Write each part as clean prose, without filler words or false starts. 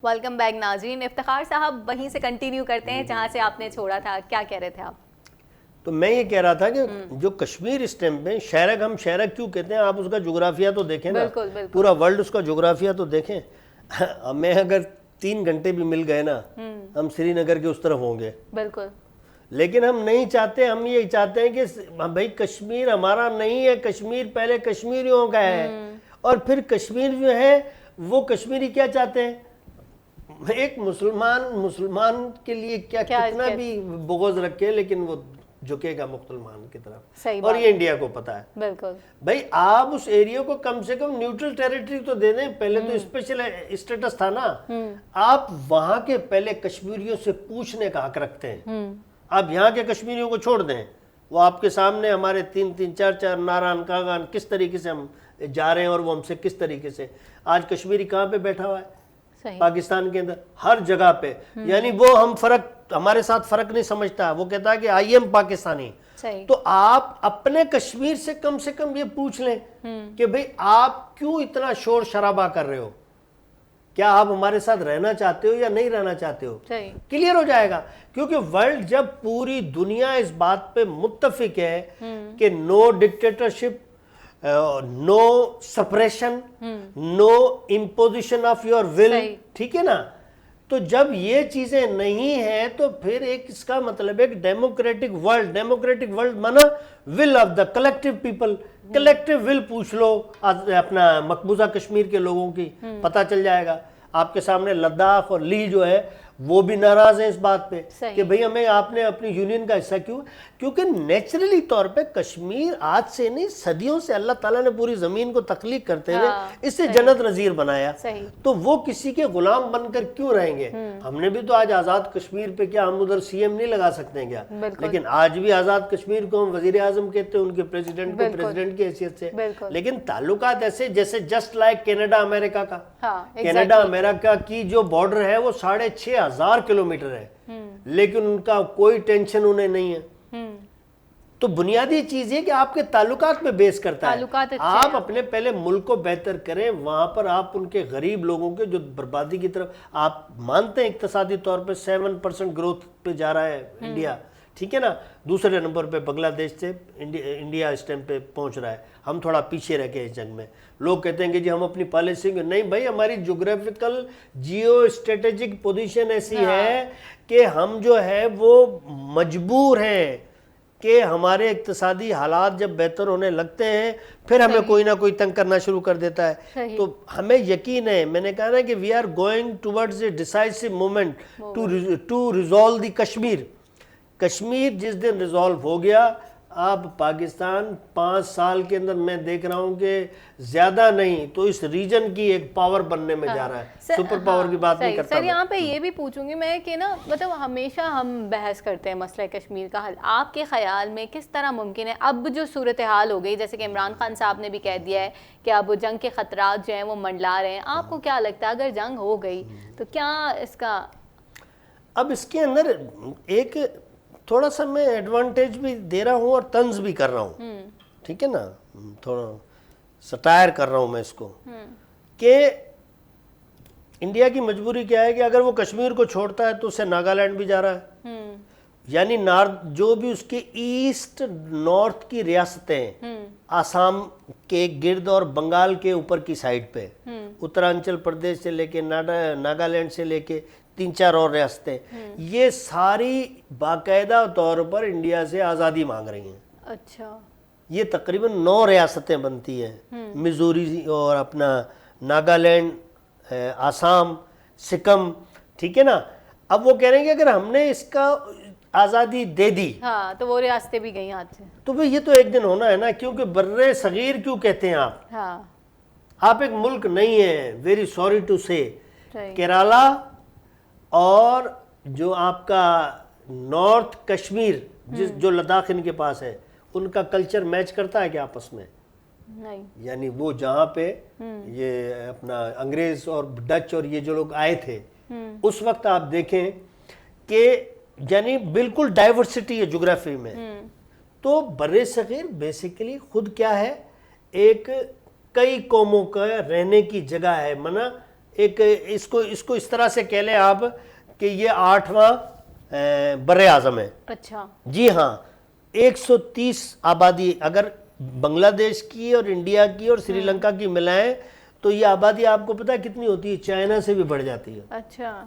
Welcome back ناظرین. افتخار صاحب وہیں سے کنٹینیو کرتے ہیں جہاں سے آپ نے چھوڑا تھا. کیا کہہ رہے تھے آپ؟ تو میں یہ کہہ رہا تھا کہ جو کشمیر اس ٹائم پہ شہرک، ہم شہرک کیوں کہتے ہیں؟ آپ اس کا جغرافیہ تو دیکھیں نا، پورا ورلڈ اس کا جغرافیہ تو دیکھیں. ہمیں اگر 3 گھنٹے بھی مل گئے نا، ہم سری نگر کے اس طرف ہوں گے. بالکل. لیکن ہم نہیں چاہتے، ہم یہ چاہتے ہیں کہ بھائی کشمیر ہمارا نہیں ہے، کشمیر پہلے کشمیریوں کا ہے. اور پھر کشمیر جو ہے وہ کشمیری کیا چاہتے ہیں؟ ایک مسلمان کے لیے کتنا بھی بغض رکھے لیکن وہ جھکے گا مسلمان کی طرف، اور یہ انڈیا کو پتا ہے. بالکل بھائی آپ اس ایریا کو کم سے کم نیوٹرل ٹیریٹری تو دے دیں. پہلے تو اسپیشل اسٹیٹس تھا نا. آپ وہاں کے پہلے کشمیریوں سے پوچھنے کا حق رکھتے ہیں. آپ یہاں کے کشمیریوں کو چھوڑ دیں، وہ آپ کے سامنے ہمارے 3 4 ناران کاغان کس طریقے سے ہم جا رہے ہیں اور وہ ہم سے کس طریقے سے. آج کشمیری کہاں پہ بیٹھا ہوا ہے؟ پاکستان کے اندر ہر جگہ پہ. یعنی وہ ہمارے ساتھ فرق نہیں سمجھتا، وہ کہتا ہے کہ آئی ایم پاکستانی. تو آپ اپنے کشمیر سے کم یہ پوچھ لیں کہ بھئی آپ کیوں اتنا شور شرابہ کر رہے ہو؟ کیا آپ ہمارے ساتھ رہنا چاہتے ہو یا نہیں رہنا چاہتے ہو؟ کلیئر ہو جائے گا. کیونکہ ورلڈ جب پوری دنیا اس بات پہ متفق ہے کہ no dictatorship, no suppression, no imposition of your will, ٹھیک ہے نا. تو جب یہ چیزیں نہیں ہیں تو پھر اس کا مطلب ایک ڈیموکریٹک ورلڈ مانا will of the collective people. Collective will پوچھ لو اپنا مقبوضہ کشمیر کے لوگوں کی، پتہ چل جائے گا. آپ کے سامنے لداخ اور لیہ جو ہے وہ بھی ناراض ہیں اس بات پہ کہ بھئی ہمیں آپ نے اپنی یونین کا حصہ کیوں؟ کیونکہ نیچرلی طور پہ کشمیر آج سے نہیں صدیوں سے اللہ تعالیٰ نے پوری زمین کو تخلیق کرتے ہوئے اس سے جنت نظیر بنایا. تو وہ کسی کے غلام بن کر کیوں رہیں گے؟ ہم نے بھی تو آج آزاد کشمیر پہ کیا ہم ادھر سی ایم نہیں لگا سکتے ہیں کیا؟ لیکن آج بھی آزاد کشمیر کو ہم وزیر اعظم کہتے ہیں، ان کے پریزیڈنٹ کو پریزیڈنٹ کی حیثیت سے. لیکن تعلقات ایسے جیسے جسٹ لائک کینیڈا امریکہ کا. کینیڈا امریکہ کی جو بارڈر ہے وہ 6,500 کلومیٹر ہے، لیکن ان کا کوئی ٹینشن انہیں نہیں ہے. تو بنیادی چیز یہ کہ آپ کے تعلقات پہ بیس کرتا ہے. آپ اپنے پہلے ملک کو بہتر کریں، وہاں پر آپ ان کے غریب لوگوں کے جو بربادی کی طرف آپ مانتے ہیں اقتصادی طور پہ 7% گروتھ پہ جا رہا ہے انڈیا، ٹھیک ہے نا. دوسرے نمبر پہ بنگلہ دیش سے انڈیا اس ٹائم پہ پہنچ رہا ہے. ہم تھوڑا پیچھے رہ گئے اس جنگ میں. لوگ کہتے ہیں کہ جی ہم اپنی پالیسی میں نہیں. بھائی ہماری جغرافیکل جیو اسٹریٹجک پوزیشن ایسی ہے کہ ہم جو ہے وہ مجبور ہیں کہ ہمارے اقتصادی حالات جب بہتر ہونے لگتے ہیں پھر ہمیں کوئی نہ کوئی تنگ کرنا شروع کر دیتا ہے. تو ہمیں یقین ہے، میں نے کہا نا کہ we are going towards a decisive moment to resolve the Kashmir. Kashmir جس دن ریزالو ہو گیا، اب پاکستان 5 سال کے اندر میں دیکھ رہا ہوں کہ زیادہ نہیں تو اس ریجن کی ایک پاور بننے میں جا رہا ہے. سپر پاور کی بات نہیں کرتا. سر یہاں پہ یہ بھی پوچھوں گی میں کہ نا مطلب ہمیشہ ہم بحث کرتے ہیں مسئلہ کشمیر کا حل. آپ کے خیال میں کس طرح ممکن ہے اب جو صورتحال ہو گئی، جیسے کہ عمران خان صاحب نے بھی کہہ دیا ہے کہ اب جنگ کے خطرات جو ہیں وہ منڈلا رہے ہیں. آپ کو کیا لگتا ہے اگر جنگ ہو گئی تو کیا اس کا اب اس کے اندر ایک تھوڑا سا میں ایڈوانٹیج بھی دے رہا ہوں اور طنز بھی کر رہا ہوں، ٹھیک ہے نا، تھوڑا سٹائر کر رہا ہوں میں اس کو کہ انڈیا کی مجبوری کیا ہے کہ اگر وہ کشمیر کو چھوڑتا ہے تو اسے ناگالینڈ بھی جا رہا ہے. یعنی جو بھی اس کے ایسٹ نارتھ کی ریاستیں آسام کے گرد اور بنگال کے اوپر کی سائڈ پہ، اترانچل پردیش سے لے کے ناگالینڈ سے لے کے 3 4 اور ریاستیں، یہ ساری باقاعدہ طور پر انڈیا سے آزادی مانگ رہی ہیں. اچھا. یہ تقریباً 9 ریاستیں بنتی ہیں، میزوری اور اپنا ناگالینڈ، آسام، سکم، ٹھیک ہے نا. اب وہ کہہ رہے ہیں کہ اگر ہم نے اس کا آزادی دے دی تو وہ ریاستیں بھی گئی ہاتھ سے. تو بھئی یہ تو ایک دن ہونا ہے نا. کیونکہ برِ صغیر کیوں کہتے ہیں آپ ایک ملک نہیں ہیں. ویری سوری ٹو سے کیرالا اور جو آپ کا نارتھ کشمیر جو لداخ ان کے پاس ہے، ان کا کلچر میچ کرتا ہے کیا آپس میں؟ نہیں. یعنی وہ جہاں پہ یہ اپنا انگریز اور ڈچ اور یہ جو لوگ آئے تھے اس وقت آپ دیکھیں کہ یعنی بالکل ڈائیورسٹی ہے جغرافی میں. تو برِ صغیر بیسیکلی خود کیا ہے؟ ایک کئی قوموں کا رہنے کی جگہ ہے. منا ایک اس کو اس طرح سے کہہ لیں آپ کہ یہ 8واں بر اعظم ہے. اچھا جی ہاں, 130 آبادی اگر بنگلہ دیش کی اور انڈیا کی اور سری لنکا کی ملائیں تو یہ آبادی آپ کو پتہ ہے کتنی ہوتی ہے, چائنا سے بھی بڑھ جاتی ہے. اچھا,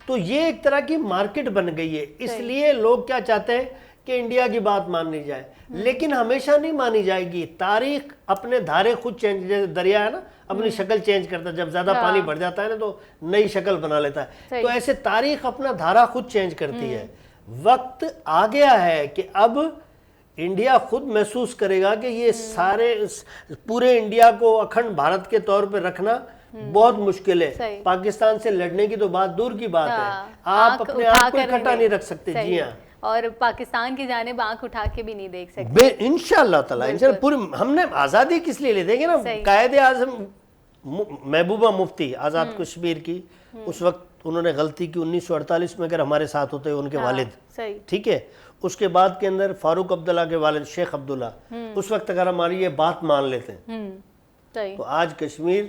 تو یہ ایک طرح کی مارکیٹ بن گئی ہے. اس لیے لوگ کیا چاہتے ہیں کہ انڈیا کی بات ماننی جائے, لیکن ہمیشہ نہیں مانی جائے گی. تاریخ اپنے دھارے خود چینج, جیسے دریا ہے نا اپنی شکل چینج کرتا ہے, جب زیادہ پانی بڑھ جاتا ہے نا تو نئی شکل بنا لیتا ہے. تو ایسے تاریخ اپنا دھارا خود چینج کرتی ہے. وقت آ گیا ہے کہ اب انڈیا خود محسوس کرے گا کہ یہ سارے پورے انڈیا کو اکھنڈ بھارت کے طور پہ رکھنا بہت مشکل ہے. پاکستان سے لڑنے کی تو بات دور کی بات ہے, آپ اپنے آپ کو اکٹھا نہیں رکھ سکتے. جی ہاں, اور پاکستان کی جانب آنکھ اٹھا کے بھی نہیں دیکھ سکتے. انشاءاللہ تعالی پوری ہم نے آزادی کس لیے لے دیں گے نا. قائد اعظم محبوبہ مفتی آزاد کشمیر کی, اس وقت انہوں نے غلطی کی 1948 میں اگر ہمارے ساتھ ہوتے ان کے والد, ٹھیک ہے. اس کے بعد کے اندر فاروق عبداللہ کے والد شیخ عبداللہ, اس وقت اگر ہماری یہ بات مان لیتے ہیں تو آج کشمیر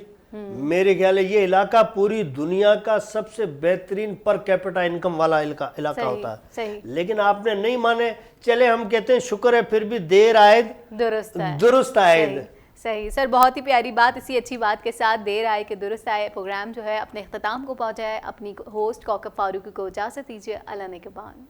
میرے خیال ہے یہ علاقہ پوری دنیا کا سب سے بہترین پر کیپٹا انکم والا علاقہ ہوتا ہے. لیکن آپ نے نہیں مانے. چلے ہم کہتے ہیں شکر ہے پھر بھی دیر آئے درست آئے. صحیح سر, بہت ہی پیاری بات. اسی اچھی بات کے ساتھ دیر آئے کہ درست آئے پروگرام جو ہے اپنے اختتام کو پہنچا ہے. اپنی ہوسٹ کوکب فاروقی کو اجازت دیجیے. اللہ نگہبان.